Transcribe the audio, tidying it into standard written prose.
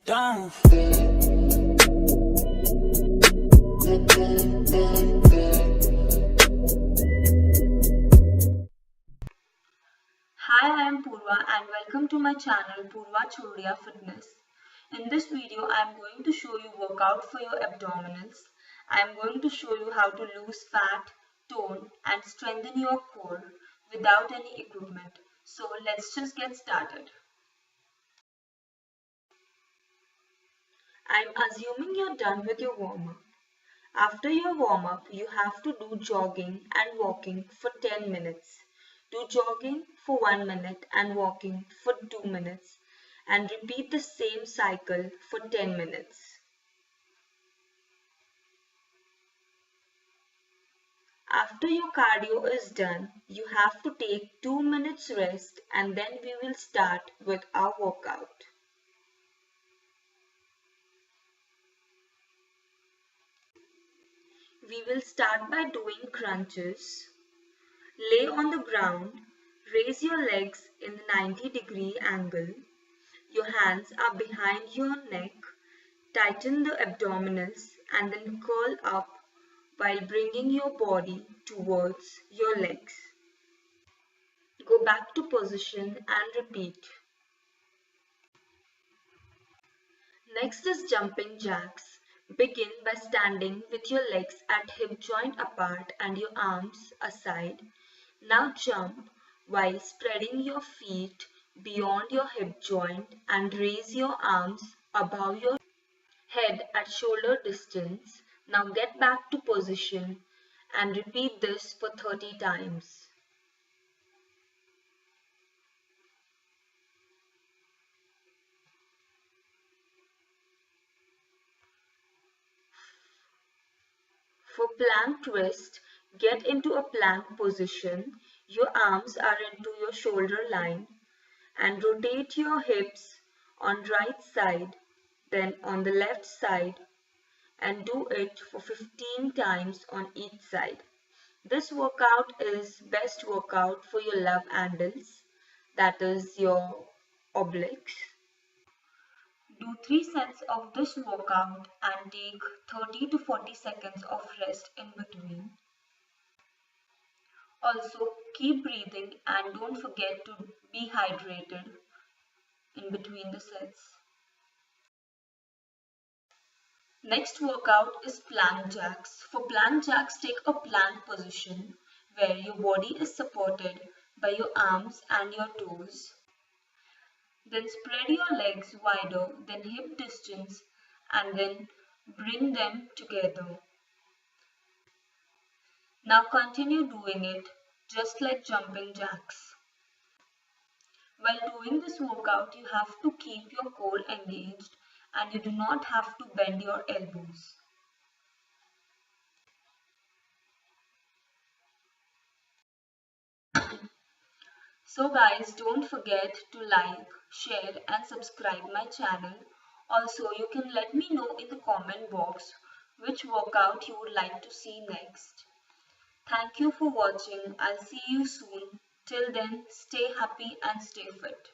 down. Hi, I am Purva and welcome to my channel Purva Chodiya Fitness. In this video, I am going to show you workout for your abdominals. I am going to show you how to lose fat, tone and strengthen your core without any equipment. So let's just get started. I am assuming you're done with your warm-up. After your warm-up, you have to do jogging and walking for 10 minutes. Do jogging for 1 minute and walking for 2 minutes and repeat the same cycle for 10 minutes. After your cardio is done, you have to take 2 minutes rest and then we will start with our workout. We will start by doing crunches. Lay on the ground, raise your legs in the 90-degree angle. Your hands are behind your neck. Tighten the abdominals and then curl up while bringing your body towards your legs. Go back to position and repeat. Next is jumping jacks. Begin by standing with your legs at hip joint apart and your arms aside. Now jump while spreading your feet beyond your hip joint and raise your arms above your head at shoulder distance. Now get back to position and repeat this for 30 times. For plank twist, get into a plank position. Your arms are into your shoulder line and rotate your hips on right side, then on the left side and do it for 15 times on each side. This workout is best workout for your love handles, that is your obliques. Do 3 sets of this workout and take 30 to 40 seconds of rest in between. Also, keep breathing and don't forget to be hydrated in between the sets. Next workout is plank jacks. For plank jacks, take a plank position where your body is supported by your arms and your toes. Then spread your legs wider than hip distance and then bring them together. Now continue doing it just like jumping jacks. While doing this workout, you have to keep your core engaged and you do not have to bend your elbows. So guys, don't forget to like, share and subscribe my channel. Also, you can let me know in the comment box which workout you would like to see next. Thank you for watching. I'll see you soon. Till then, stay happy and stay fit.